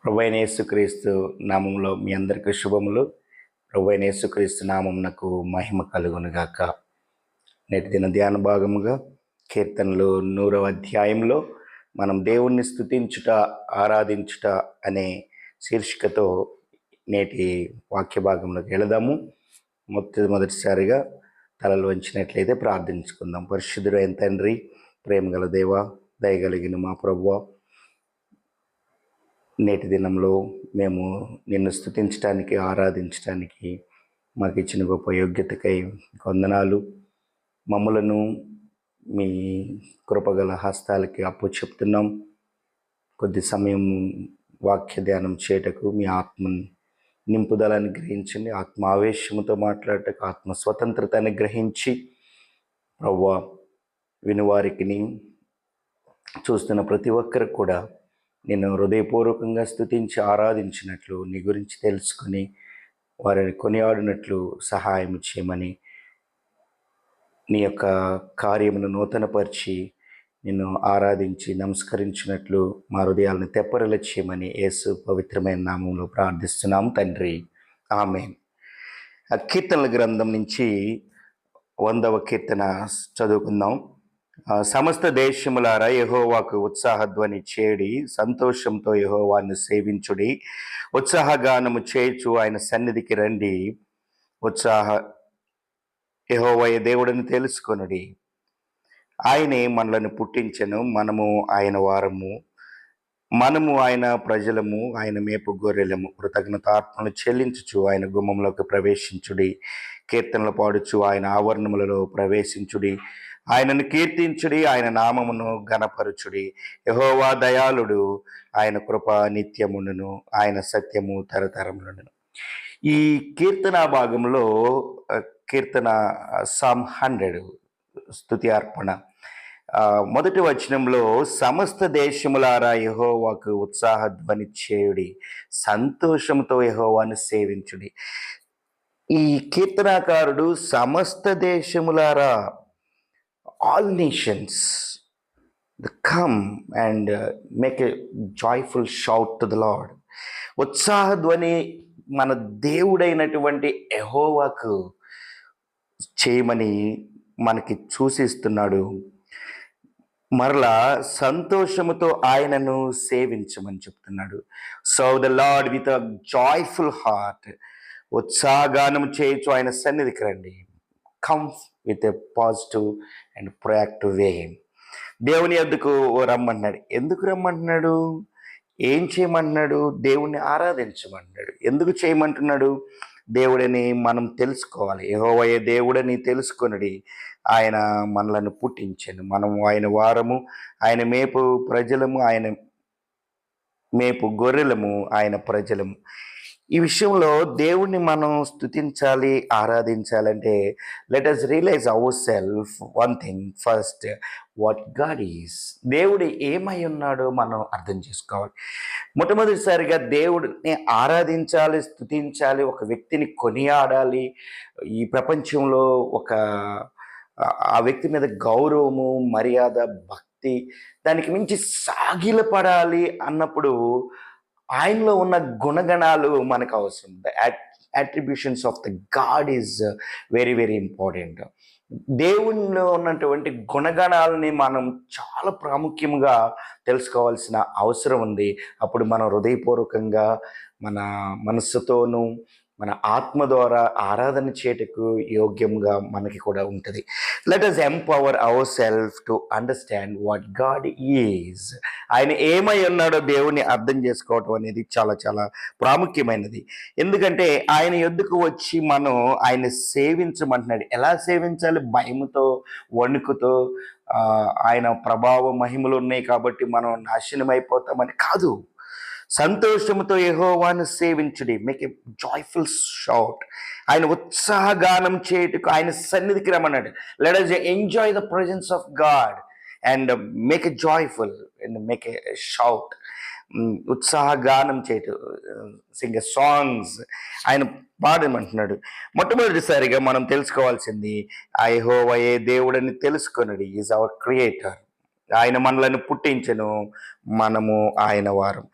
ప్రభువైన యేసుక్రీస్తు నామములో మీ అందరికీ శుభములు. ప్రభువైన యేసుక్రీస్తు నామమునకు మహిమ కలుగునుగాక. నేటి దిన ధ్యాన భాగముగా కీర్తనలు 100వ అధ్యాయంలో మనం దేవుణ్ణి స్తుతించుట, ఆరాధించుట అనే శీర్షికతో నేటి వాక్య భాగంలోకి వెళదాము. మొదటిసారిగా తలలు వంచినట్లయితే ప్రార్థించుకుందాం. పరిశుద్ధుడైన తండ్రి, ప్రేమగల దేవ, దయగలిగిన మా ప్రభువా, నేటి దినంలో మేము నిన్ను స్తుతించడానికి, ఆరాధించడానికి మాకు ఇచ్చిన గొప్ప యోగ్యతకై వందనాలు. మమ్మలను మీ కృపగల హస్తాలకి చెప్తున్నాం. కొద్ది సమయం వాక్య ధ్యానం చేయటకు మీ ఆత్మ నింపుదలని గ్రహించండి. ఆత్మ ఆవేశముతో మాట్లాడటకు ఆత్మ స్వతంత్రతని గ్రహించి ప్రభువా, వినువారికి, చూస్తున్న ప్రతి ఒక్కరికి కూడా నేను హృదయపూర్వకంగా స్తుతించి ఆరాధించినట్లు, నీ గురించి తెలుసుకుని వారిని కొనియాడినట్లు సహాయం చేయమని, నీ యొక్క కార్యమును నూతనపరిచి నిన్ను ఆరాధించి నమస్కరించినట్లు మా హృదయాలను తెప్పరిల చేయమని యేసు పవిత్రమైన నామంలో ప్రార్థిస్తున్నాం తండ్రి, ఆమేన్. కీర్తనల గ్రంథం నుంచి 100వ కీర్తన చదువుకుందాం. సమస్త దేశములారా యెహోవాకు ఉత్సాహధ్వని చేడి, సంతోషంతో యెహోవాను సేవించుడి. ఉత్సాహగానము చేయుచు ఆయన సన్నిధికి రండి. యెహోవాయే దేవుడని తెలుసుకొనుడి. ఆయనే మనలను పుట్టించెను, మనము ఆయన వారము, మనము ఆయన ప్రజలము, ఆయన మేపు గొర్రెలము. కృతజ్ఞతార్పణలు చెల్లించుచు ఆయన గుమ్మంలోకి ప్రవేశించుడి. కీర్తనలు పాడుచు ఆయన ఆవరణములలో ప్రవేశించుడి. ఆయనను కీర్తించుడి, ఆయన నామమును ఘనపరచుడి. యెహోవా దయాళుడు, ఆయన కృప నిత్యముండును, ఆయన సత్యము తరతరములను. ఈ కీర్తన భాగంలో కీర్తన సామ్ 100 స్తుతి అర్పణ. మొదటి వచనంలో సమస్త దేశములారా యెహోవాకు ఉత్సాహధ్వని చేయుడి, సంతోషంతో యెహోవాను సేవించుడి. ఈ కీర్తనాకారుడు సమస్త దేశములారా, all nations, come and make a joyful shout to the Lord. ఉత్సాహధ్వని మన దేవుడైనటువంటి యెహోవాకు చేయమని మనకి సూచిస్తున్నాడు. మరలా సంతోషముతో ఆయనను సేవించమని చెప్తున్నాడు. Serve the lord with a joyful heart. ఉత్సాహగానం చేయొచ్చు ఆయన సన్నిధికి రండి. Come with a positive and proactive way. దేవుని యొద్దకు రమ్మంటున్నాడు. ఎందుకు రమ్మంటున్నాడు? ఏం చేయమంటున్నాడు? దేవుణ్ణి ఆరాధించమంటున్నాడు. ఎందుకు చేయమంటున్నాడు? దేవుడని మనం తెలుసుకోవాలి. యెహోవాయే దేవుడని తెలుసుకొనుడి. ఆయన మనలను పుట్టించెను, మనము ఆయన వారము, ఆయన మేపు ప్రజలము, ఆయన మేపు గొర్రెలము, ఆయన ప్రజలము. ఈ విషయంలో దేవుణ్ణి మనం స్తుతించాలి, ఆరాధించాలంటే let us realize our self one thing first, what God is. దేవుడు ఏమై ఉన్నాడో మనం అర్థం చేసుకోవాలి. మొట్టమొదటిసారిగా దేవుడిని ఆరాధించాలి, స్తుతించాలి, ఒక వ్యక్తిని కొనియాడాలి. ఈ ప్రపంచంలో ఆ వ్యక్తి మీద గౌరవము, మర్యాద, భక్తి, దానికి మించి సాగిలపడాలి అన్నప్పుడు ఆయనలో ఉన్న గుణగణాలు మనకు అవసరం. The attributions of the God is very very important. దేవునిలో ఉన్నటువంటి గుణగణాలని మనం చాలా ప్రాముఖ్యంగా తెలుసుకోవాల్సిన అవసరం ఉంది. అప్పుడు మనం హృదయపూర్వకంగా మన మనస్సుతోనూ మన ఆత్మ ద్వారా ఆరాధన చేయటకు యోగ్యంగా మనకి కూడా ఉంటుంది. Let us empower ourselves to understand what God is. ఆయన ఏమై ఉన్నాడో దేవుని అర్థం చేసుకోవటం అనేది చాలా చాలా ప్రాముఖ్యమైనది. ఎందుకంటే ఆయన యొద్దకు వచ్చి మనం ఆయన సేవించమంటున్నాడు. ఎలా సేవించాలి? భయముతో, వణుకుతో, ఆయన ప్రభావ మహిమలు ఉన్నాయి కాబట్టి మనం నాశనం అయిపోతామని కాదు. సంతోషముతో యెహోవాను సేవించుడి. Make a joyful shout. ఆయన ఉత్సాహగానం చేయుటకు ఆయన సన్నిధికి రమ్మన్నాడు. Let us enjoy the presence of God and make a joyful and make a shout. ఉత్సాహగానం చేయటం, సింగ్ ఎ సాంగ్స్, ఆయన పాడమంటున్నాడు. మొట్టమొదటిసారిగా మనం తెలుసుకోవాల్సింది ఆ యెహోవాయే దేవుడని తెలుసుకొనుడి. Is our creator. ఆయన మనలను పుట్టించెను, మనము ఆయన వారం.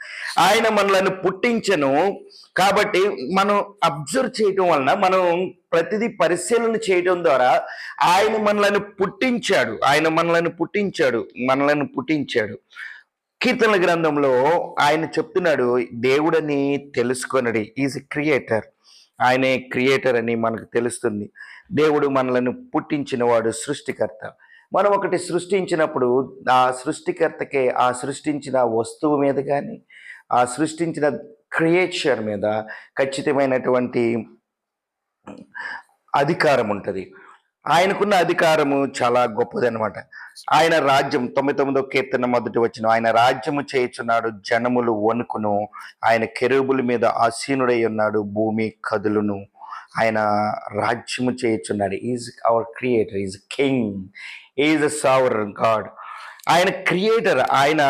ఆయన మనలను పుట్టించెను కాబట్టి మనం అబ్జర్వ్ చేయటం వలన, మనం ప్రతిదీ పరిశీలన చేయడం ద్వారా ఆయన మనలను పుట్టించాడు, మనలను పుట్టించాడు. కీర్తనల గ్రంథంలో ఆయన చెప్తున్నాడు, దేవుడని తెలుసుకొనడి. Is creator. ఆయనే క్రియేటర్ అని మనకు తెలుస్తుంది. దేవుడు మనలను పుట్టించిన వాడు సృష్టికర్త. మనం ఒకటి సృష్టించినప్పుడు ఆ సృష్టికర్తకే, ఆ సృష్టించిన వస్తువు మీద కానీ, ఆ సృష్టించిన క్రియేచర్ మీద ఖచ్చితమైనటువంటి అధికారం ఉంటుంది. ఆయనకున్న అధికారము చాలా గొప్పదనమాట. ఆయన రాజ్యం 99వ కీర్తన మొదటి వచనం, ఆయన రాజ్యము చేయుచున్నాడు, జనములు వణుకును. ఆయన కెరూబుల మీద ఆసీనుడై ఉన్నాడు, భూమి కదులును. ఆయన రాజ్యము చేయుచున్నాడు. Is our creator, is king, is a sovereign God. ఆయన క్రియేటర్, ఆయన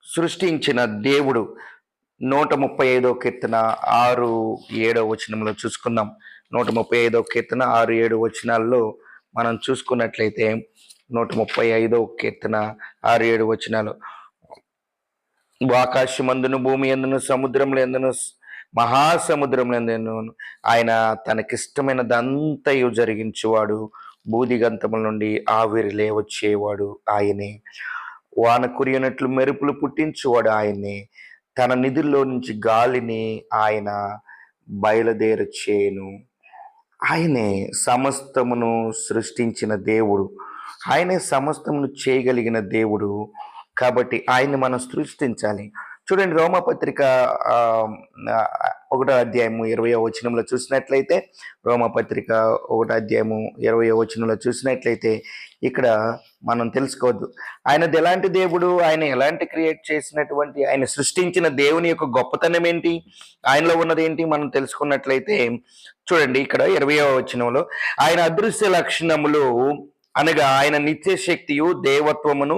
సృష్టించిన దేవుడు. 135వ కీర్తన 6-7 వచనంలో చూసుకుందాం. 135వ కీర్తన 6-7 వచనాల్లో మనం చూసుకున్నట్లయితే, 135వ కీర్తన 6-7 వచనాలు, ఆకాశమందును భూమి ఎందును సముద్రములు ఎందును మహాసముద్రములు ఎందును ఆయన తనకిష్టమైనదంతయు జరిగించువాడు, బూదిగంతముల నుండి ఆవిరి లేవచ్చేవాడు ఆయనే. వాన కురియనట్లు మెరుపులు పుట్టించువాడు ఆయనే. తన నిధుల్లో నుంచి గాలిని ఆయన బయలుదేరచేయును. ఆయనే సమస్తమును సృష్టించిన దేవుడు, ఆయనే సమస్తమును చేయగలిగిన దేవుడు. కాబట్టి ఆయన్ని మనం సృష్టించాలి. చూడండి, రోమపత్రిక 1వ అధ్యాయము 20వ వచనంలో చూసినట్లయితే, రోమపత్రిక 1వ అధ్యాయము 20వ వచనంలో చూసినట్లయితే, ఇక్కడ మనం తెలుసుకోవద్దు ఆయనది ఎలాంటి దేవుడు, ఆయన ఎలాంటి క్రియేట్ చేసినటువంటి, ఆయన సృష్టించిన దేవుని యొక్క గొప్పతనం ఏంటి, ఆయనలో ఉన్నది ఏంటి మనం తెలుసుకున్నట్లయితే, చూడండి ఇక్కడ 20వ వచనంలో, ఆయన అదృశ్య లక్షణములు అనగా ఆయన నిత్య శక్తియు దేవత్వమును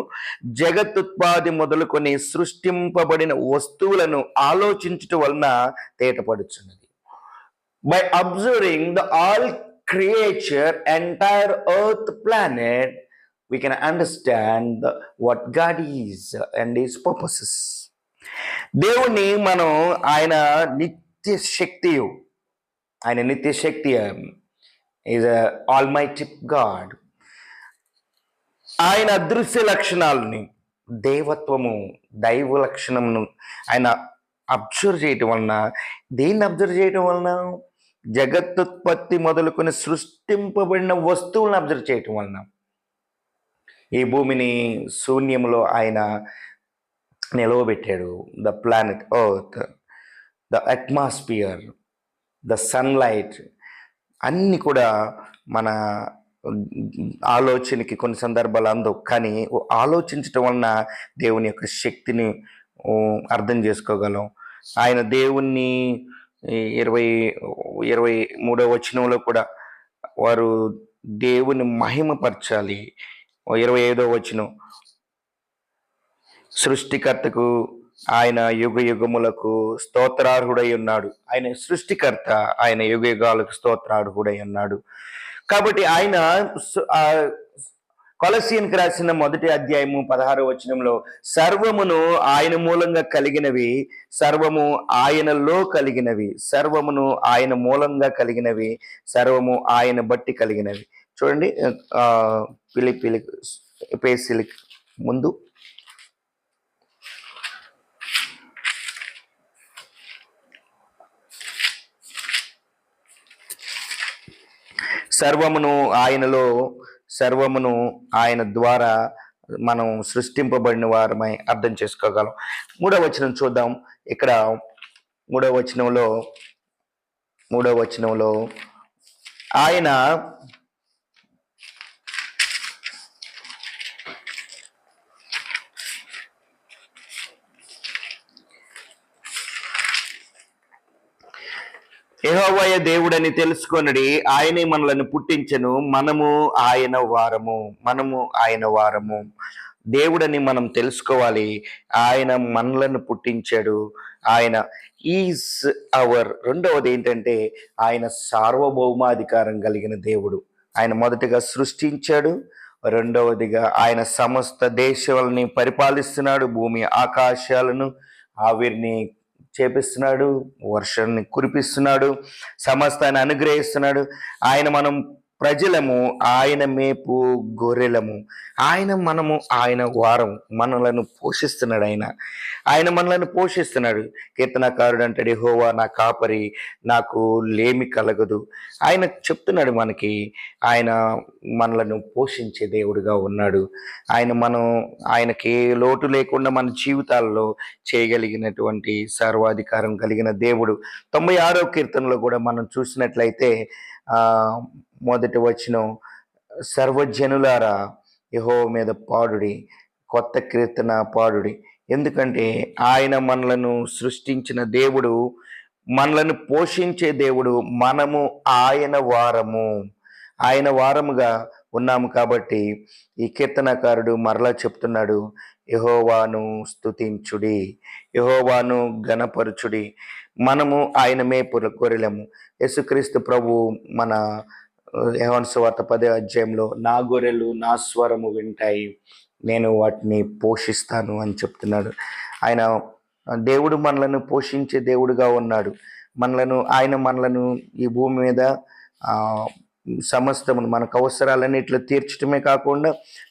జగత్తుత్పాది మొదలుకొని సృష్టింపబడిన వస్తువులను ఆలోచించటం వలన తేటపడుచున్నది. By observing the all creature, entire earth planet, we can understand what God is and his purposes. దేవుని మనం ఆయన నిత్య శక్తియు, ఆయన నిత్య శక్తి, ఈజ్ అ ఆల్మైటీ గాడ్. ఆయన అదృశ్య లక్షణాలని, దేవత్వము, దైవ లక్షణమును ఆయన అబ్జర్వ్ చేయటం వలన, దేన్ని అబ్జర్వ్ చేయటం వలన, జగత్తుత్పత్తి మొదలుకొని సృష్టింపబడిన వస్తువులను అబ్జర్వ్ చేయటం వలన, ఈ భూమిని శూన్యంలో ఆయన నిలవబెట్టాడు. The planet earth, the atmosphere, the sunlight, అన్నీ కూడా మన ఆలోచనకి కొన్ని సందర్భాలు అందవు, కానీ ఆలోచించటం వలన దేవుని యొక్క శక్తిని అర్థం చేసుకోగలం. ఆయన దేవుణ్ణి 23వ వచనంలో కూడా వారు దేవుని మహిమపరచాలి. 25వ వచనం, సృష్టికర్తకు ఆయన యుగ యుగములకు స్తోత్రార్హుడై ఉన్నాడు. ఆయన సృష్టికర్త, ఆయన యుగ యుగాలకు స్తోత్రార్హుడై ఉన్నాడు. కాబట్టి ఆయన కొలస్సీయులకు రాసిన 1వ అధ్యాయము 16వ వచనంలో, సర్వమును ఆయన మూలంగా కలిగినవి, సర్వము ఆయనలో కలిగినవి, సర్వమును ఆయన మూలంగా కలిగినవి, సర్వము ఆయన బట్టి కలిగినవి. చూడండి, ఎఫెసీయులకు ముందు సర్వమును ఆయనలో, సర్వమును ఆయన ద్వారా మనం సృష్టింపబడిన వారమై అర్థం చేసుకోగలం. 3వ వచనం చూద్దాం. ఇక్కడ 3వ వచనంలో ఆయన యెహోవాయ దేవుడని తెలుసుకొనుడి, ఆయనే మనలను పుట్టించెను, మనము ఆయన వారము. దేవుడని మనం తెలుసుకోవాలి. ఆయన మనలను పుట్టించాడు. ఆయన ఈజ్ అవర్. రెండవది ఏంటంటే, ఆయన సార్వభౌమాధికారం కలిగిన దేవుడు. ఆయన మొదటగా సృష్టించాడు, రెండవదిగా ఆయన సమస్త దేశాలని పరిపాలిస్తున్నాడు, భూమి ఆకాశాలను ఆవిరిని చేపిస్తున్నాడు, వర్షాన్ని కురిపిస్తున్నాడు, సమస్తాన్ని అనుగ్రహిస్తున్నాడు. ఆయన మనం ప్రజలము, ఆయన మేపు గొర్రెలము, ఆయన వారం, మనలను పోషిస్తున్నాడు. ఆయన మనలను పోషిస్తున్నాడు. కీర్తనకారుడు అంటాడు, యెహోవా నా కాపరి, నాకు లేమి కలగదు. ఆయన చెప్తున్నాడు మనకి, ఆయన మనలను పోషించే దేవుడుగా ఉన్నాడు. ఆయనకి ఏ లోటు లేకుండా మన జీవితాల్లో చేయగలిగినటువంటి సర్వాధికారం కలిగిన దేవుడు. 96వ కీర్తనలో కూడా మనం చూసినట్లయితే మొదటి వచనం, సర్వజనులారా యెహోవా మీద పాడుడి, కొత్త కీర్తన పాడుడి. ఎందుకంటే ఆయన మనలను సృష్టించిన దేవుడు, మనలను పోషించే దేవుడు, మనము ఆయన వారముగా ఉన్నాము. కాబట్టి ఈ కీర్తనకారుడు మరలా చెప్తున్నాడు, యెహోవాను స్తుతించుడి, యెహోవాను ఘనపరచుడి. మనము ఆయన మేపుల గొర్రెలము. యేసుక్రీస్తు ప్రభు మన యోహాను సువార్త 10వ అధ్యాయంలో, నా గొర్రెలు నా స్వరము వింటాయి, నేను వాటిని పోషిస్తాను అని చెప్తున్నాడు. దేవుడు మనలను పోషించే దేవుడుగా ఉన్నాడు. ఆయన మనలను ఈ భూమి మీద సమస్తమును, మనకు అవసరాలన్నిట్లో తీర్చడమే కాకుండా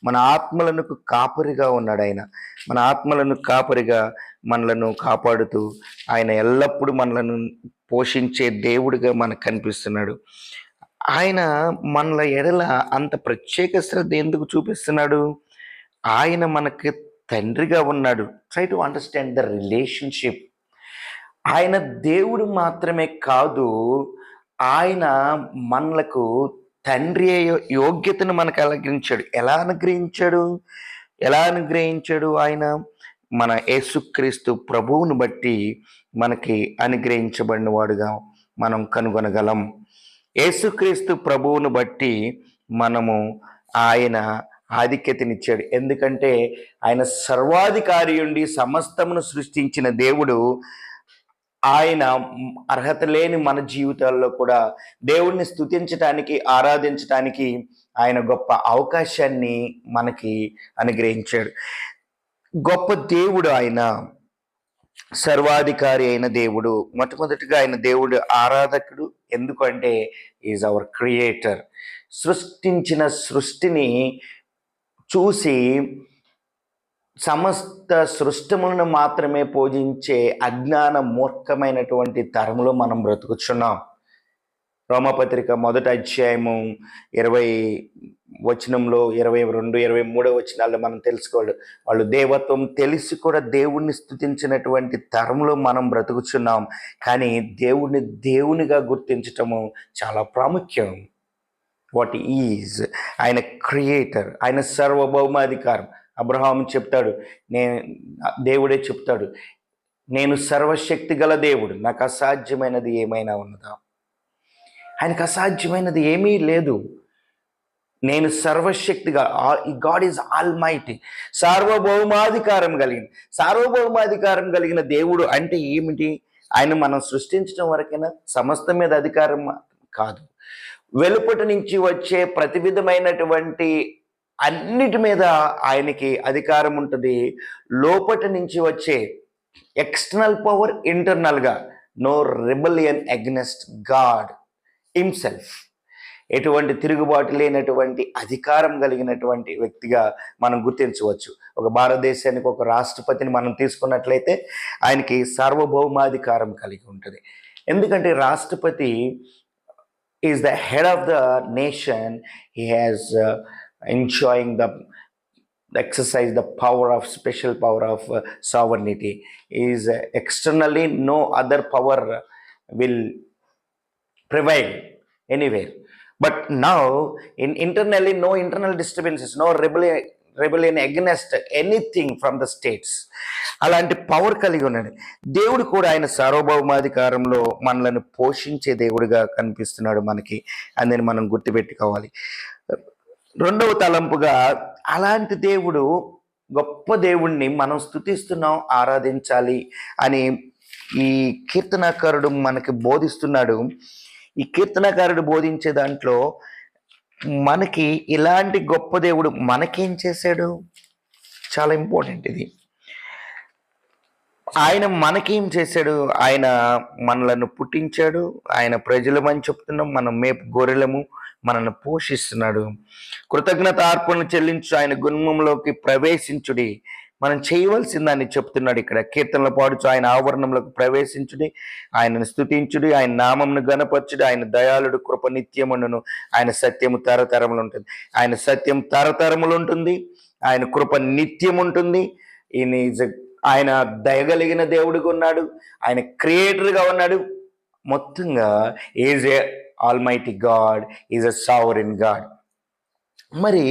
మన ఆత్మలను కాపరిగా ఉన్నాడు. మన ఆత్మలను కాపరిగా మనలను కాపాడుతూ ఆయన ఎల్లప్పుడూ మనలను పోషించే దేవుడిగా మనకు కనిపిస్తున్నాడు. ఆయన మనల ఎడల అంత ప్రత్యేక శ్రద్ధ ఎందుకు చూపిస్తున్నాడు? ఆయన మనకి తండ్రిగా ఉన్నాడు. Try to understand the relationship. ఆయన దేవుడు మాత్రమే కాదు, ఆయన మనలకు తండ్రి యోగ్యతను మనకు అనుగ్రహించాడు. ఎలా అనుగ్రహించాడు? ఆయన మన యేసుక్రీస్తు ప్రభువును బట్టి మనకి అనుగ్రహించబడిన వాడుగా మనం కనుగొనగలం. యేసుక్రీస్తు ప్రభువును బట్టి మనము ఆయన ఆధిక్యతనిచ్చాడు. ఎందుకంటే ఆయన సర్వాధికారి ఉండి సమస్తమును సృష్టించిన దేవుడు. ఆయన అర్హత లేని మన జీవితాల్లో కూడా దేవుణ్ణి స్తుతించటానికి, ఆరాధించటానికి ఆయన గొప్ప అవకాశాన్ని మనకి అనుగ్రహించాడు. గొప్ప దేవుడు ఆయన, సర్వాధికారి అయిన దేవుడు. మొట్టమొదటిగా ఆయన దేవుడు ఆరాధకుడు. ఎందుకంటే ఈజ్ అవర్ క్రియేటర్. సృష్టించిన సృష్టిని చూసి సమస్త సృష్టములను మాత్రమే పూజించే అజ్ఞాన మూర్ఖమైనటువంటి తరంలో మనం బ్రతుకుచున్నాం. రోమపత్రిక 1వ అధ్యాయము 20వ వచనంలో 22, 23 వచనాల్లో మనం తెలుసుకోవాలి. వాళ్ళు దేవత్వం తెలిసి కూడా దేవుణ్ణి స్తుతించినటువంటి తరంలో మనం బ్రతుకుచున్నాం. కానీ దేవుణ్ణి దేవునిగా గుర్తించటము చాలా ప్రాముఖ్యం. వాట్ ఈజ్ ఆయన క్రియేటర్, ఆయన సర్వభౌమాధికారం. అబ్రహాము చెప్తాడు, దేవుడే చెప్తాడు, నేను సర్వశక్తి గల దేవుడు, నాకు అసాధ్యమైనది ఏమైనా ఉన్నదా? ఆయనకు అసాధ్యమైనది ఏమీ లేదు. నేను సర్వశక్తిగా, గాడ్ ఈజ్ ఆల్ మైటీ, సార్వభౌమాధికారం కలిగిన దేవుడు అంటే ఏమిటి? ఆయన మనం సృష్టించడం వరకైనా సమస్తం మీద అధికారం కాదు. వెలుపటి నుంచి వచ్చే ప్రతి విధమైనటువంటి అన్నిటి మీద ఆయనకి అధికారం ఉంటుంది. లోపటి నుంచి వచ్చే ఎక్స్టర్నల్ పవర్, ఇంటర్నల్గా no rebellion against God himself. ఎటువంటి తిరుగుబాటు లేనటువంటి అధికారం కలిగినటువంటి వ్యక్తిగా మనం గుర్తించవచ్చు. ఒక భారతదేశానికి ఒక రాష్ట్రపతిని మనం తీసుకున్నట్లయితే ఆయనకి సార్వభౌమాధికారం కలిగి ఉంటుంది. ఎందుకంటే రాష్ట్రపతి is the head of the nation. He has enjoying the exercise the special power of sovereignty. Is externally no other power will prevail anywhere, but now internally no internal disturbances, no rebellion against anything from the states. అలాంటి power కలిగి ఉన్నాడు దేవుడు కూడా. ఆయన సార్వభౌమాధికారంలో మనలను పోషించే దేవుడిగా కనిపిస్తున్నాడు మనకి. అందుని మనం గుర్తుపెట్టుకోవాలి. రెండవ తలంపుగా, అలాంటి దేవుడు, గొప్ప దేవుణ్ణి మనం స్తుతిస్తున్నాం, ఆరాధించాలి అని ఈ కీర్తనకారుడు మనకి బోధిస్తున్నాడు. ఈ కీర్తనకారుడు బోధించే దాంట్లో మనకి ఇలాంటి గొప్ప దేవుడు మనకేం చేశాడు? చాలా ఇంపార్టెంట్ ఇది. ఆయన మనకేం చేశాడు? ఆయన మనలను పుట్టించాడు. ఆయన ప్రజలమని చెప్తున్నాం. మనం మేపు గొర్రెలము. మనల్ని పోషిస్తున్నాడు. కృతజ్ఞత అర్పణలు చెల్లించు ఆయన గుమ్మంలోకి ప్రవేశించుడి. మనం చేయవలసిందని చెప్తున్నాడు ఇక్కడ. కీర్తనలు పాడుచు ఆయన ఆవరణంలోకి ప్రవేశించుడి, ఆయనను స్తుతించుడి, ఆయన నామంను గణపరచుడి. ఆయన దయాళుడు, కృప నిత్యముండును. ఆయన సత్యము తరతరములు ఉంటుంది. ఆయన సత్యం తరతరములు ఉంటుంది. ఆయన కృప నిత్యం ఉంటుంది. ఆయన దయగలిగిన దేవుడిగా ఉన్నాడు. ఆయన క్రియేటర్గా ఉన్నాడు. మొత్తంగా is a almighty God, is a sovereign God. మరి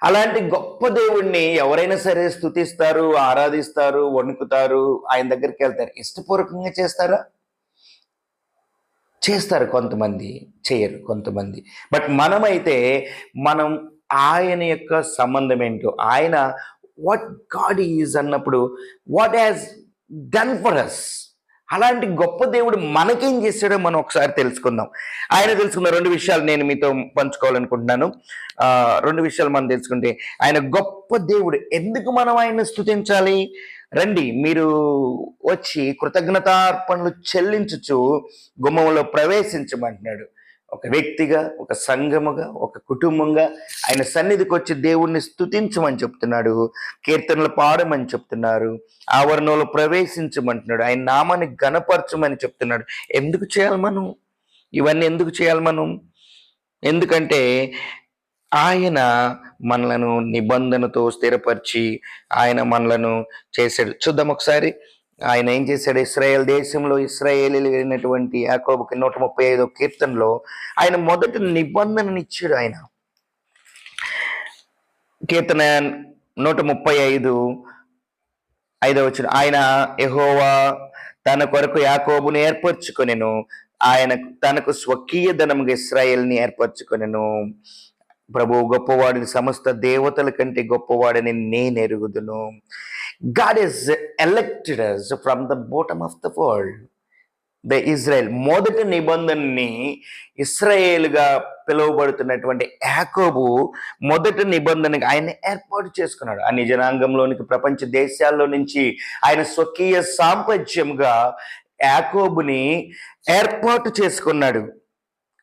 అలాంటి గొప్ప దేవుణ్ణి ఎవరైనా సరే స్తుతిస్తారు, ఆరాధిస్తారు, వణుకుతారు, ఆయన దగ్గరికి వెళ్తారు. ఇష్టపూర్వకంగా చేస్తారా? చేస్తారు కొంతమంది, చేయరు కొంతమంది. బట్ మనమైతే మనం ఆయన యొక్క సంబంధం ఏంటో, ఆయన వాట్ గాడ్ ఈజ్ అన్నప్పుడు what has done for us, అలాంటి గొప్ప దేవుడు మనకేం చేశాడో మనం ఒకసారి తెలుసుకుందాం. ఆయన తెలుసుకున్న రెండు విషయాలు నేను మీతో పంచుకోవాలనుకుంటున్నాను. రెండు విషయాలు మనం తెలుసుకుంటే, ఆయన గొప్ప దేవుడు ఎందుకు మనం ఆయన్ని స్తుతించాలి? రండి, మీరు వచ్చి కృతజ్ఞతార్పణలు చెల్లించుచు గుమ్మంలో ప్రవేశించమంటున్నాడు. ఒక వ్యక్తిగా, ఒక సంఘముగా, ఒక కుటుంబంగా ఆయన సన్నిధికి వచ్చి దేవుణ్ణి స్తుతించమని చెప్తున్నాడు. కీర్తనలు పాడమని చెప్తున్నారు. ఆవరణలో ప్రవేశించమంటున్నాడు. ఆయన నామాన్ని గణపరచమని చెప్తున్నాడు. ఎందుకు చేయాలి మనం ఇవన్నీ? ఎందుకు చేయాలి మనం? ఎందుకంటే ఆయన మనలను నిబంధనతో స్థిరపరిచి ఆయన మనలను చేశాడు. చూద్దాం ఒకసారి. ఆయన ఏం చేశాడు? ఇశ్రాయేల్ దేశంలో ఇశ్రాయేలీలు అయినటువంటి యాకోబుకి 135వ కీర్తనలో ఆయన మొదటి నిబంధననిచ్చాడు. ఆయన కీర్తన 135:5 వచనం, ఆయన యెహోవా తన కొరకు యాకోబుని ఏర్పరచుకొనెను, ఆయన తనకు స్వకీయ ధనముగా ఇశ్రాయేల్ని ఏర్పరచుకొనెను. ప్రభువు గొప్పవాడిని, సమస్త దేవతల కంటే గొప్పవాడని నేను ఎరుగుదును. God has elected us from the bottom of the world. The Israel మొదటి నిబంధనని ఇశ్రాయేలుగా పిలువబడుతున్నటువంటి యాకోబు మొదటి నిబంధనకి ఆయన ఏర్పాటు చేసుకున్నాడు. అన్ని జనాంగంలోనికి, ప్రపంచ దేశాల్లో నుంచి ఆయన స్వకీయ సాంపత్యంగా యాకోబుని ఏర్పాటు చేసుకున్నాడు.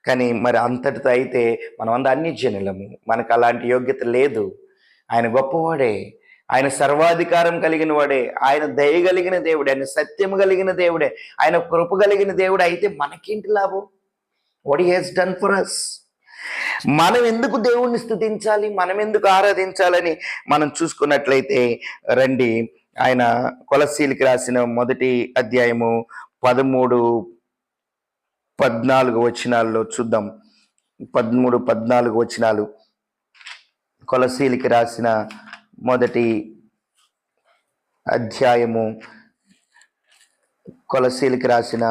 కానీ మరి అంతటితో అయితే మనమంతా అన్ని జనులము, మనకు అలాంటి యోగ్యత లేదు. ఆయన గొప్పవాడే, ఆయన సర్వాధికారం కలిగిన వాడే, ఆయన దయ కలిగిన దేవుడే, ఆయన సత్యం కలిగిన దేవుడే, ఆయన కృప కలిగిన దేవుడే. అయితే మనకేంటి లాభం? What he has done for us. మనం ఎందుకు దేవుణ్ణి స్తుతించాలి, మనం ఎందుకు ఆరాధించాలని మనం చూసుకున్నట్లయితే రండి, ఆయన కొలస్సీలకు రాసిన మొదటి అధ్యాయము 13-14 వచనాల్లో చూద్దాం. 13-14 వచనాలు. కొలస్సీలకు రాసిన మొదటి అధ్యాయము, కొలస్సీలకు రాసిన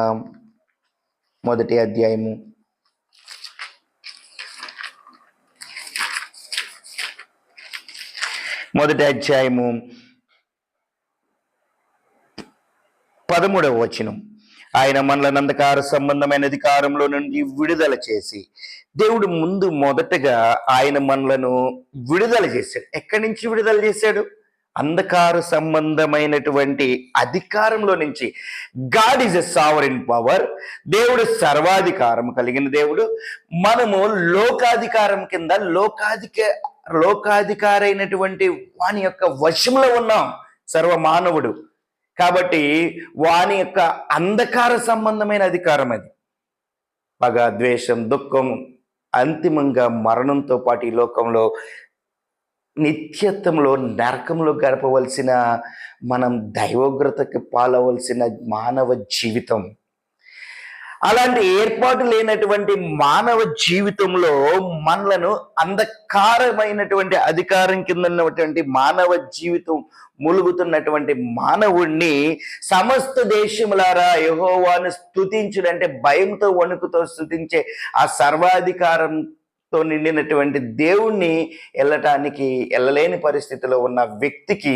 మొదటి అధ్యాయము మొదటి అధ్యాయము 13వ వచనం. ఆయన మనలను అంధకార సంబంధమైన అధికారంలో నుండి విడుదల చేసి, దేవుడు ముందు మొదటగా ఆయన మనలను విడుదల చేశాడు. ఎక్కడి నుంచి విడుదల చేశాడు? అంధకార సంబంధమైనటువంటి అధికారంలో నుంచి. God is a sovereign power. దేవుడు సర్వాధికారం కలిగిన దేవుడు. మనము లోకాధికారం కింద లోకాధికారైనటువంటి వాని యొక్క వశంలో ఉన్నాం, సర్వమానవుడు. కాబట్టి వాని యొక్క అంధకార సంబంధమైన అధికారం అది. పగ, ద్వేషం, దుఃఖం, అంతిమంగా మరణంతో పాటు ఈ లోకంలో నిత్యత్వంలో నరకంలో గడపవలసిన, మనం దైవోగ్రతకి పాలవలసిన మానవ జీవితం. అలాంటి ఏర్పాటు లేనటువంటి మానవ జీవితంలో మనలను అంధకారమైనటువంటి అధికారం కింద ఉన్నటువంటి మానవ జీవితం ములుగుతున్నటువంటి మానవుణ్ణి సమస్త దేశములారా యెహోవాను స్తుతించుడంటే భయంతో వణుకుతో స్తుతించే ఆ సర్వాధికారంతో నిండినటువంటి దేవుణ్ణి వెళ్ళలేని పరిస్థితిలో ఉన్న వ్యక్తికి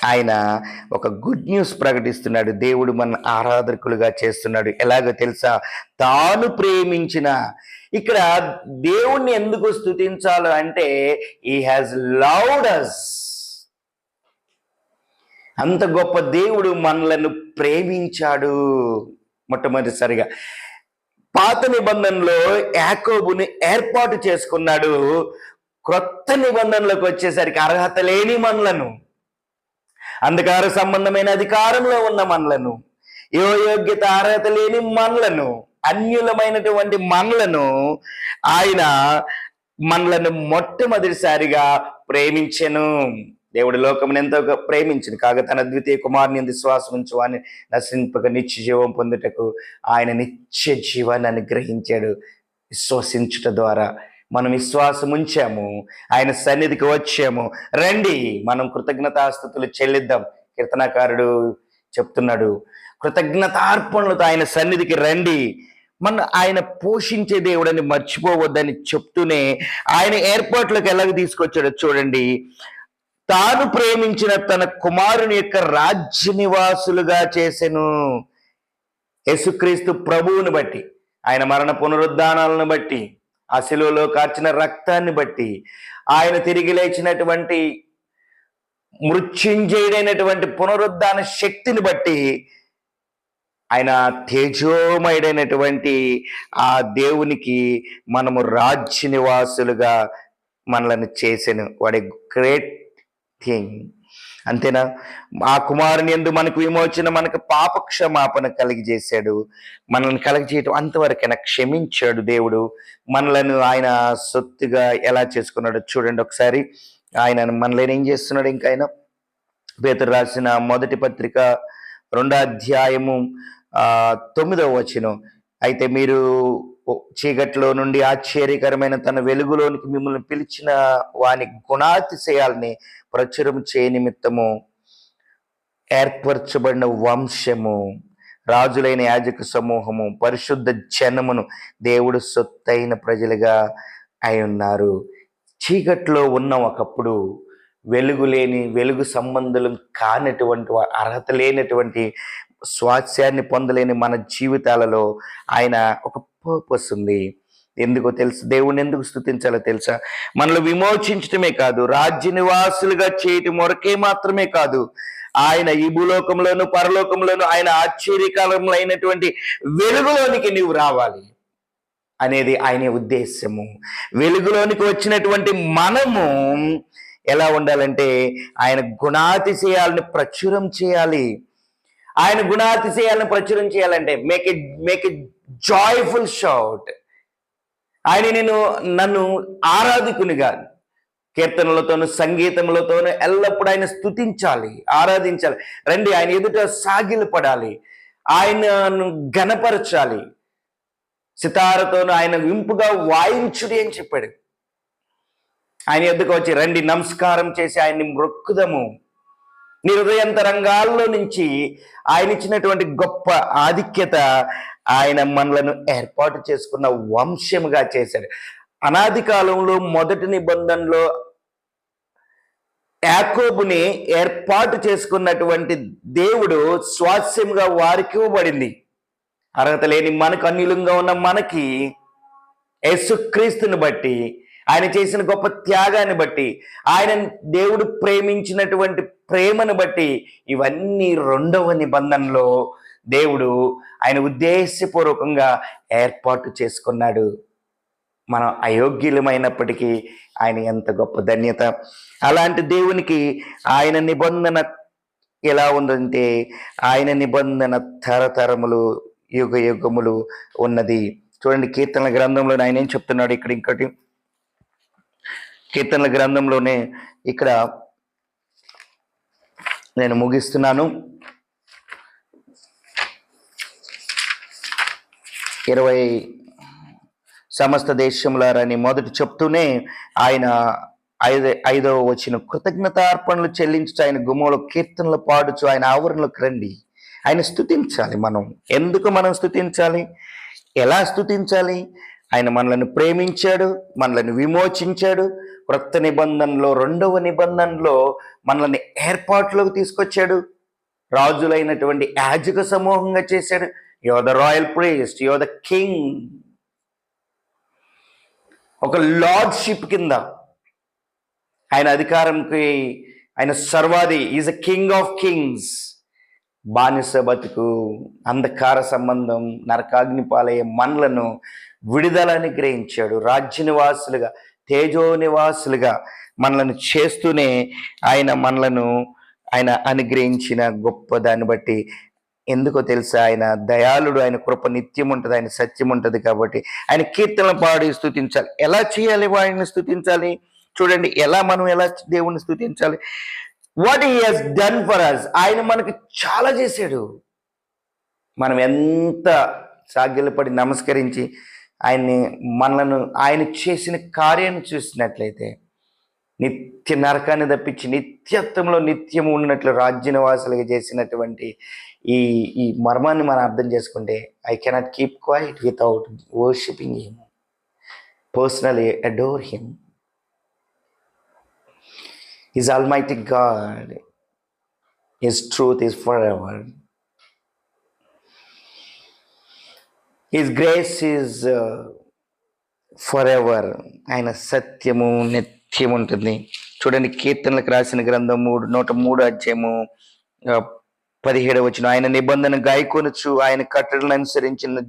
ఆయన ఒక గుడ్ న్యూస్ ప్రకటిస్తున్నాడు. దేవుడు మన ఆరాధకులుగా చేస్తున్నాడు. ఎలాగో తెలుసా? తాను ప్రేమించిన, ఇక్కడ దేవుణ్ణి ఎందుకు స్తుతించాలి అంటే హీ హాజ్ లవ్డ్ us. అంత గొప్ప దేవుడు మనలను ప్రేమించాడు. మొట్టమొదటిసారిగా పాత నిబంధనలో యాకోబుని ఏర్పాటు చేసుకున్నాడు. క్రొత్త నిబంధనలోకి వచ్చేసరికి అర్హత లేని మనలను, అంధకార సంబంధమైన అధికారంలో ఉన్న మనలను, యోగ్యత అర్హత లేని మనలను, అన్యులమైనటువంటి మనలను ఆయన మనలను మొట్టమొదటిసారిగా ప్రేమించెను. దేవుడు లోకమును ఎంతో ప్రేమించింది కాగా తన ద్వితీయ కుమారుని యందు విశ్వాసం ఉంచు వాని నశింపక నిత్య జీవం పొందుటకు ఆయన నిత్య జీవాన్ని అనుగ్రహించాడు. విశ్వసించుట ద్వారా మనం విశ్వాసం ఉంచాము, ఆయన సన్నిధికి వచ్చాము. రండి మనం కృతజ్ఞతాస్తుతులు చెల్లిద్దాం. కీర్తనాకారుడు చెప్తున్నాడు, కృతజ్ఞతార్పణలతో ఆయన సన్నిధికి రండి. ఆయన పోషించే దేవుడని మర్చిపోవద్దని చెప్తూనే ఆయన ఏర్పాట్లోకి ఎలాగ తీసుకొచ్చాడో చూడండి. తాను ప్రేమించిన తన కుమారుని యొక్క రాజ్య నివాసులుగా చేసెను. యేసుక్రీస్తు ప్రభువుని బట్టి, ఆయన మరణ పునరుద్ధానాలను బట్టి, ఆ శిలువలో కార్చిన రక్తాన్ని బట్టి, ఆయన తిరిగి లేచినటువంటి మృత్యుంజయుడైనటువంటి పునరుద్ధాన శక్తిని బట్టి, ఆయన తేజోమయుడైనటువంటి ఆ దేవునికి మనము రాజ్య నివాసులుగా మనల్ని చేసెను. వాడి గ్రేట్ థింగ్. అంతేనా? ఆ కుమారుని యందు మనకు విమోచన, మనకు పాప క్షమాపణ కలిగజేశాడు. మనల్ని కలిగజేయటం అంతవరకైనా క్షమించాడు దేవుడు. మనలను ఆయన సొత్తుగా ఎలా చేసుకున్నాడో చూడండి ఒకసారి. ఆయన మనల్ని ఏం చేస్తున్నాడు? ఇంకా ఆయన పేతురు రాసిన మొదటి పత్రిక 2వ అధ్యాయము 9వ వచనం, అయితే మీరు చీకట్లో నుండి ఆశ్చర్యకరమైన తన వెలుగులోనికి మిమ్మల్ని పిలిచిన వాని గుణాతిశయాల్ని ప్రచురం చేయ నిమిత్తము ఏర్పరచబడిన వంశము, రాజులైన యాజక సమూహము, పరిశుద్ధ జనమును, దేవుడు సొత్తైన ప్రజలుగా అయి ఉన్నారు. చీకట్లో ఉన్న ఒకప్పుడు వెలుగు సంబంధులు కానటువంటి, అర్హత లేనటువంటి, స్వాస్యాన్ని పొందలేని మన జీవితాలలో ఆయన ఒక పర్పస్ ఉంది. ఎందుకో తెలుసు? దేవుణ్ణి ఎందుకు స్తుతించాలో తెలుసా? మనల్ని విమోచించటమే కాదు, రాజ్య నివాసులుగా చేయటం వరకే మాత్రమే కాదు, ఆయన ఈ భూలోకంలోను పరలోకంలోను ఆయన ఆశ్చర్యకాలంలో అయినటువంటి వెలుగులోనికి నీవు రావాలి అనేది ఆయన ఉద్దేశము. వెలుగులోనికి వచ్చినటువంటి మనము ఎలా ఉండాలంటే ఆయన గుణాతిశయాలను ప్రచురం చేయాలి. ఆయన గుణాతిశయాలను ప్రచురం చేయాలంటే మేక్ ఎ జాయ్ఫుల్ షౌట్. ఆయన నన్ను ఆరాధికునిగా కీర్తనలతోనూ సంగీతములతోనూ ఎల్లప్పుడూ ఆయన స్తుతించాలి, ఆరాధించాలి. రండి ఆయన ఎదుట సాగిలపడాలి, ఆయనను ఘనపరచాలి, సితారతోనూ ఆయన వింపుగా వాయించుడి అని చెప్పాడు. ఆయన ఎదుకు వచ్చి రండి నమస్కారం చేసి ఆయన్ని మొక్కుదము. నీ హృదయంతరంగాల్లో నుంచి ఆయన ఇచ్చినటువంటి గొప్ప ఆధిక్యత, ఆయన మనలను ఏర్పాటు చేసుకున్న వంశముగా చేశాడు. అనాది కాలంలో మొదటి నిబంధనలో యాకోబుని ఏర్పాటు చేసుకున్నటువంటి దేవుడు స్వాస్యముగా వారికి ఇవ్వబడింది. అర్హత లేని మనకు, అన్యులంగా ఉన్న మనకి యేసుక్రీస్తుని బట్టి, ఆయన చేసిన గొప్ప త్యాగాన్ని బట్టి, ఆయన దేవుడు ప్రేమించినటువంటి ప్రేమను బట్టి, ఇవన్నీ 2వ నిబంధనలో దేవుడు ఆయన ఉద్దేశపూర్వకంగా ఏర్పాటు చేసుకున్నాడు. మనం అయోగ్యులమైనప్పటికీ ఆయన ఎంత గొప్ప ధన్యత. అలాంటి దేవునికి ఆయన నిబంధన ఎలా ఉందంటే, ఆయన నిబంధన తరతరములు యుగ యుగములు ఉన్నది. చూడండి కీర్తనల గ్రంథంలో ఆయన ఏం చెప్తున్నాడు ఇక్కడ. ఇంకోటి కీర్తనల గ్రంథంలోనే ఇక్కడ నేను ముగిస్తున్నాను. 20 సమస్త దేశములారని మొదటి చెప్తూనే ఆయన 5వ వచనం, కృతజ్ఞతార్పణలు చెల్లించు ఆయన గుమ్మలో కీర్తనలు పాడుచు ఆయన ఆవరణలోకి రండి. ఆయన స్తుతించాలి. మనం ఎందుకు స్తుతించాలి? ఎలా స్తుతించాలి? ఆయన మనల్ని ప్రేమించాడు, మనల్ని విమోచించాడు. క్రొత్త నిబంధనలో, రెండవ నిబంధనలో మనల్ని ఏర్పాటులోకి తీసుకొచ్చాడు. రాజులైనటువంటి యాజక సమూహంగా చేశాడు. You are the royal priest, you are the king. ఒక లార్డ్షిప్ కింద ఆయన అధికారంకి, ఆయన సర్వాది, is a king of kings. బానిస బతుకు, అంధకార సంబంధం, నరకాగ్నిపాలయ్యే మనలను విడుదలని గ్రహించాడు. రాజ్య నివాసులుగా, తేజో నివాసులుగా మనలను చేస్తూనే ఆయన అనుగ్రహించిన గొప్ప దాన్ని బట్టి, ఎందుకో తెలుసా, ఆయన దయాళుడు, ఆయన కృప నిత్యం ఉంటుంది, ఆయన సత్యం ఉంటుంది. కాబట్టి ఆయన కీర్తనలు పాడి స్తుతించాలి. ఎలా చేయాలి వాడిని స్తుతించాలి? చూడండి, మనం ఎలా దేవుణ్ణి స్తుతించాలి. What he has done for us. ఆయన మనకు చాలా చేశాడు. మనం ఎంత సాగిలపడి నమస్కరించి ఆయన చేసిన కార్యాన్ని చూసినట్లయితే, నిత్య నరకాన్ని తప్పించి నిత్యత్వంలో నిత్యం ఉన్నట్లు రాజ్య నివాసులుగా చేసినటువంటి ఈ మర్మాన్ని మనం అర్థం చేసుకుంటే, I cannot keep quiet without worshipping him, personally adore him. His Almighty God, His truth is forever. His grace is forever. ఆయన సత్యము నిత్యం ఉంటుంది. చూడండి, కీర్తనలకు రాసిన గ్రంథం 103 అధ్యాయము 17 వచనం. ఆయన నిబంధన గాయకొనుచు ఆయన కట్టడలను అనుసరించిన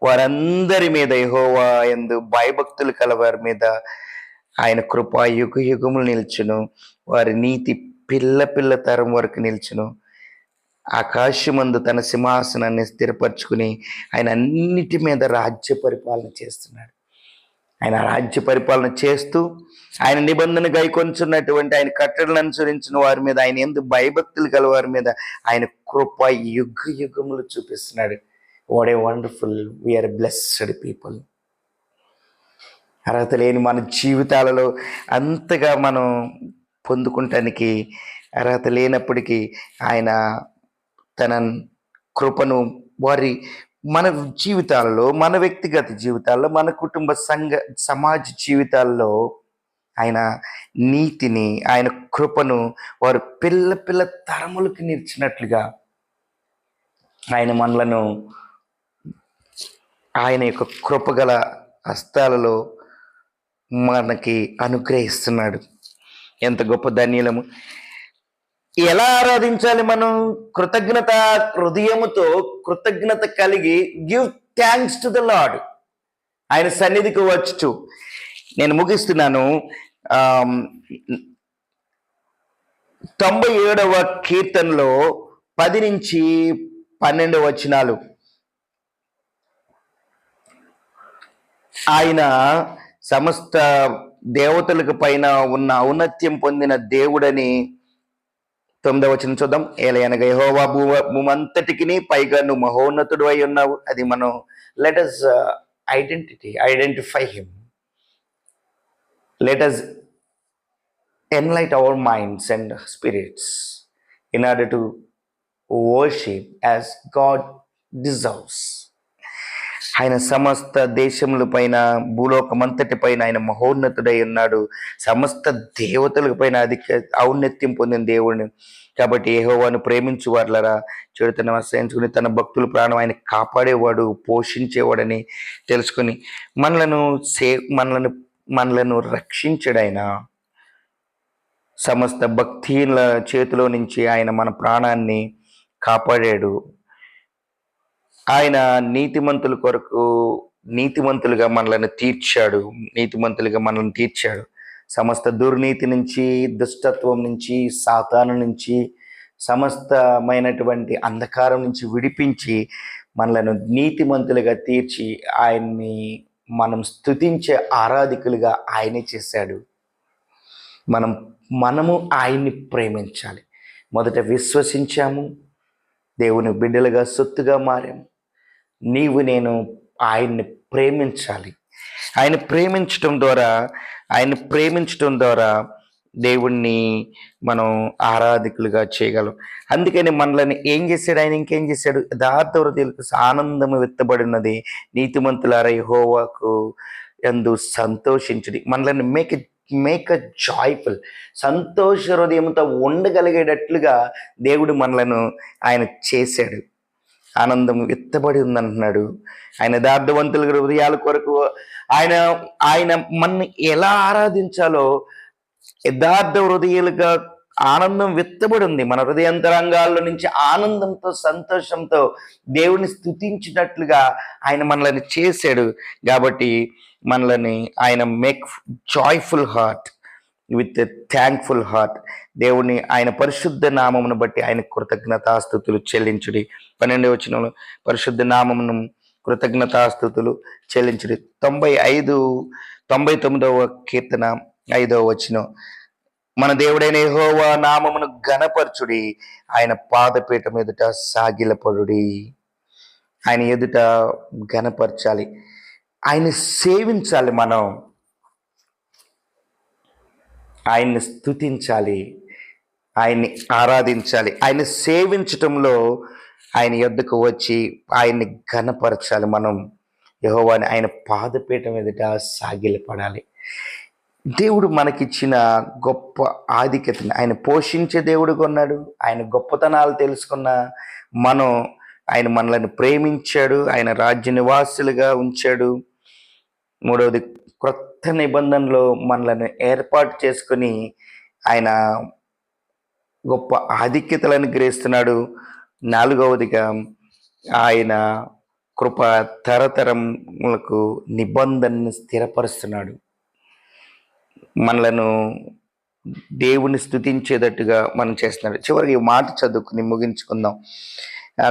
వారందరి మీద, యెహోవా యందు భయభక్తులు కలవారి మీద ఆయన కృప యుగ యుగములు నిల్చును. వారి నీతి పిల్ల తరం వరకు నిల్చును. ఆకాశమందు తన సింహాసనాన్ని స్థిరపరచుకుని ఆయన అన్నిటి మీద రాజ్య పరిపాలన చేస్తున్నాడు. ఆయన రాజ్య పరిపాలన చేస్తూ ఆయన నిబంధన గైకొంచున్నటువంటి, ఆయన కట్టడలను అనుసరించిన వారి మీద, ఆయన యందు భయభక్తులు గల వారి మీద ఆయన కృప యుగ యుగములు చూపిస్తున్నాడు. What a wonderful, we are blessed people. అర్హత లేని మన జీవితాలలో అంతగా మనం పొందుకుంటానికి అర్హత లేనప్పటికీ ఆయన తన కృపను మన జీవితాలలో, మన వ్యక్తిగత జీవితాల్లో, మన కుటుంబ సమాజ జీవితాల్లో ఆయన నీతిని, ఆయన కృపను వారు పిల్ల తరములకు నిలిచినట్లుగా ఆయన మనలను ఆయన యొక్క కృపగల హస్తాలలో మనకి అనుగ్రహిస్తున్నాడు. ఎంత గొప్ప ధన్యులము. ఎలా ఆరాధించాలి మనం? కృతజ్ఞత హృదయముతో, కృతజ్ఞత కలిగి give thanks to the lord. ఆయన సన్నిధికి వచ్చు. నేను ముగిస్తున్నాను. 97వ కీర్తనలో 10 నుంచి 12 వచనాలు. ఆయన సమస్త దేవతలకు పైన ఉన్న ఔన్నత్యం పొందిన దేవుడని 9వ వచనం చూద్దాం. ఏలయనగా యెహోవా భూమంతటికి పైగా నువ్వు మహోన్నతుడు అయి ఉన్నావు. అది మనం let us identify him. Let us enlighten our minds and spirits in order to worship as God deserves. ఆయన సమస్త దేశముల పైన, భూలోకమంతటి పైన ఆయన మహోన్నతుడై ఉన్నాడు. సమస్త దేవతల పైన ఔన్నత్యం పొందిన దేవుడిని. కాబట్టి యెహోవాను ప్రేమించు వారులారా, చెడుతనం అసహించుకుని తన భక్తుల ప్రాణం ఆయన కాపాడేవాడు, పోషించేవాడని తెలుసుకుని మనలను రక్షించడైన సమస్త భక్తిల చేతిలో నుంచి ఆయన మన ప్రాణాన్ని కాపాడాడు. ఆయన నీతిమంతుల కొరకు నీతిమంతులుగా మనల్ని తీర్చాడు. సమస్త దుర్నీతి నుంచి, దుష్టత్వం నుంచి, సాతాను నుంచి, సమస్తమైనటువంటి అంధకారం నుంచి విడిపించి మనలను నీతిమంతులుగా తీర్చి ఆయన్ని మనం స్తుతించే ఆరాధికులుగా ఆయనే చేశాడు. మనము ఆయన్ని ప్రేమించాలి. మొదట విశ్వసించాము, దేవుని బిడ్డలుగా సొత్తుగా మారాము. నేను ఆయన్ని ప్రేమించాలి. ఆయన ప్రేమించటం ద్వారా దేవుణ్ణి మనం ఆరాధికులుగా చేయగలం. అందుకని మనల్ని ఏం చేశాడు ఆయన? ఇంకేం చేశాడు? యథార్థ హృదయులకు ఆనందము విత్తబడినది, నీతిమంతులారా యెహోవాకు యందు సంతోషించుడి. మనల్ని మేక్ అ జాయ్ఫుల్, సంతోష హృదయంతో ఉండగలిగేటట్లుగా దేవుడు మనలను ఆయన చేశాడు. ఆనందం విత్తబడి ఉందంటున్నాడు. ఆయన యథార్థవంతుల హృదయాల కొరకు ఆయన ఆయన మనని ఎలా ఆరాధించాలో యథార్థ హృదయాలుగా ఆనందం విత్తబడి ఉంది. మన హృదయాంతరంగాల్లో నుంచి ఆనందంతో సంతోషంతో దేవుని స్తుతించినట్లుగా ఆయన మనల్ని చేశాడు. కాబట్టి మనల్ని ఆయన make joyful heart with thankful heart. దేవుని ఆయన పరిశుద్ధ నామమును బట్టి ఆయన కృతజ్ఞతాస్తుతులు చెల్లించుడి. 12వ వచనంలో పరిశుద్ధ నామమును కృతజ్ఞతాస్తుతులు చెల్లించుడి. 99వ కీర్తన 5వ వచనం, మన దేవుడైన యెహోవా నామమును ఘనపరచుడి, ఆయన పాదపీఠం ఎదుట సాగిలపడుడి. ఆయన ఎదుట ఘనపరచాలి, ఆయన్ని సేవించాలి, మనం ఆయన్ని స్తుతించాలి, ఆయన్ని ఆరాధించాలి. ఆయన్ని సేవించటంలో ఆయన యొద్దకు వచ్చి ఆయన్ని ఘనపరచాలి. మనం యెహోవాని ఆయన పాదపీఠం ఎదుట సాగిలపడాలి. దేవుడు మనకిచ్చిన గొప్ప ఆధిక్యతని, ఆయన పోషించే దేవుడుగా ఉన్నాడు. ఆయన గొప్పతనాలు తెలుసుకున్న మనం, ఆయన మనల్ని ప్రేమించాడు, ఆయన రాజ్య నివాసులుగా ఉంచాడు. మూడవది, క్రొత్త నిబంధనలో మనల్ని ఏర్పాటు చేసుకుని ఆయన గొప్ప ఆధిక్యతలను గ్రహిస్తున్నాడు. 4వదిగా, ఆయన కృప తరతరములకు నిబంధనను స్థిరపరుస్తున్నాడు. మనలను దేవుని స్తుతించేటట్టుగా మనం చేస్తున్నాడు. చివరికి ఈ మాట చదువుకుని ముగించుకుందాం.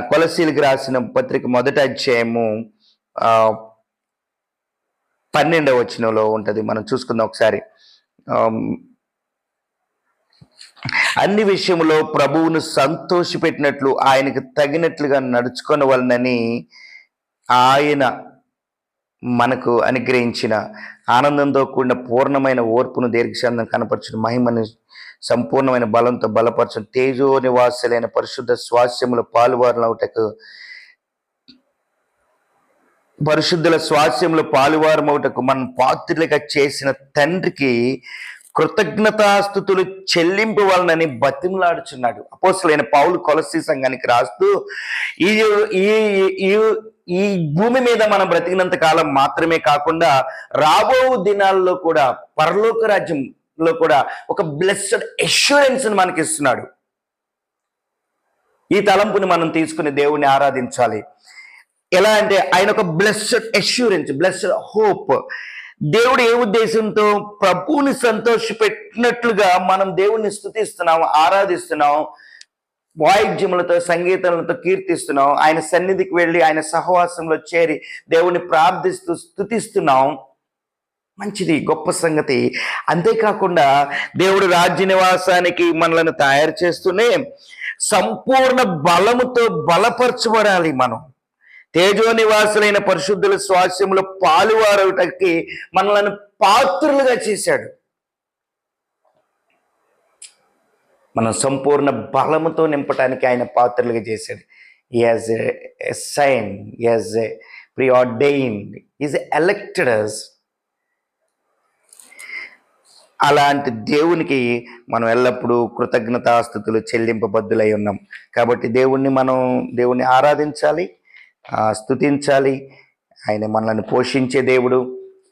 కొలసీలకు రాసిన పత్రిక 1వ అధ్యాయము 12వ వచనంలో ఉంటుంది. మనం చూసుకుందాం ఒకసారి. అన్ని విషయములో ప్రభువును సంతోషపెట్టినట్లు ఆయనకు తగినట్లుగా నడుచుకొనవలనని ఆయన మనకు అనుగ్రహించిన ఆనందంతో కూడిన పూర్ణమైన ఓర్పును, దీర్ఘశాంతం కనపరచును, మహిమను సంపూర్ణమైన బలంతో బలపరచును, తేజో నివాసులైన పరిశుద్ధ స్వాస్యముల పాలువారులవుటకు, పరిశుద్ధుల స్వాస్యముల పాలువారమవుటకు మనం పాత్రులుగా చేసిన తండ్రికి కృతజ్ఞతాస్తుతులు చెల్లింపవలనని బతిమలాడుచున్నాడు. అపోస్తలుడైన పౌలు కొలస్సీ సంఘానికి రాస్తూ, ఈ ఈ ఈ భూమి మీద మనం బ్రతికినంత కాలం మాత్రమే కాకుండా రాబో దినాల్లో కూడా పరలోక రాజ్యంలో కూడా ఒక బ్లెస్డ్ అష్యూరెన్స్ మనకి ఇస్తున్నాడు. ఈ తలంపుని మనం తీసుకుని దేవుణ్ణి ఆరాధించాలి. ఎలా అంటే ఆయన ఒక బ్లెస్డ్ అష్యూరెన్స్, బ్లెస్డ్ హోప్. దేవుడు ఏ ఉద్దేశంతో ప్రభువుని సంతోషపెట్టినట్లుగా మనం దేవుణ్ణి స్తుతిస్తున్నాం, ఆరాధిస్తున్నాం, వాయిద్యములతో సంగీతములతో కీర్తిస్తున్నాం, ఆయన సన్నిధికి వెళ్ళి ఆయన సహవాసంలో చేరి దేవుణ్ణి ప్రార్థిస్తూ స్తుతిస్తున్నాం. మంచిది, గొప్ప సంగతి. అంతేకాకుండా దేవుడు రాజ్య నివాసానికి మనలను తయారు చేస్తూనే సంపూర్ణ బలముతో బలపరచబడాలి. మనం తేజో నివాసులైన పరిశుద్ధుల స్వాస్యములో పాలువారవుటకి మనలను పాత్రులుగా చేశాడు. మనం సంపూర్ణ బలముతో నింపటానికి ఆయన పాత్రలుగా చేశాడు. He has assigned, he has preordained, he has elected us. అలాంటి దేవునికి మనం ఎల్లప్పుడూ కృతజ్ఞతాస్తుతులు చెల్లింపబద్దులై ఉన్నాం. కాబట్టి దేవుణ్ణి ఆరాధించాలి, స్తుతించాలి. ఆయన మనల్ని పోషించే దేవుడు.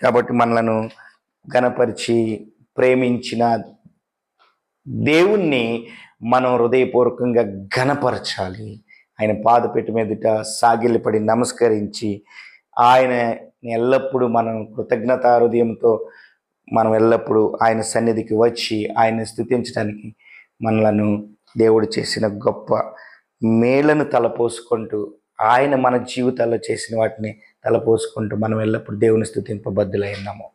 కాబట్టి మనలను ఘనపరిచి ప్రేమించిన దేవుణ్ణి మనం హృదయపూర్వకంగా ఘనపరచాలి. ఆయన పాదపీఠం ఎదుట సాగిలపడి నమస్కరించి ఆయన ఎల్లప్పుడూ మనం కృతజ్ఞతా హృదయంతో మనం ఎల్లప్పుడూ ఆయన సన్నిధికి వచ్చి ఆయన స్తుతించడానికి మనలను దేవుడు చేసిన గొప్ప మేలను తలపోసుకుంటూ, ఆయన మన జీవితాల్లో చేసిన వాటిని తలపోసుకుంటూ మనం ఎల్లప్పుడూ దేవుని స్తుతింపబద్దులై ఉన్నాము.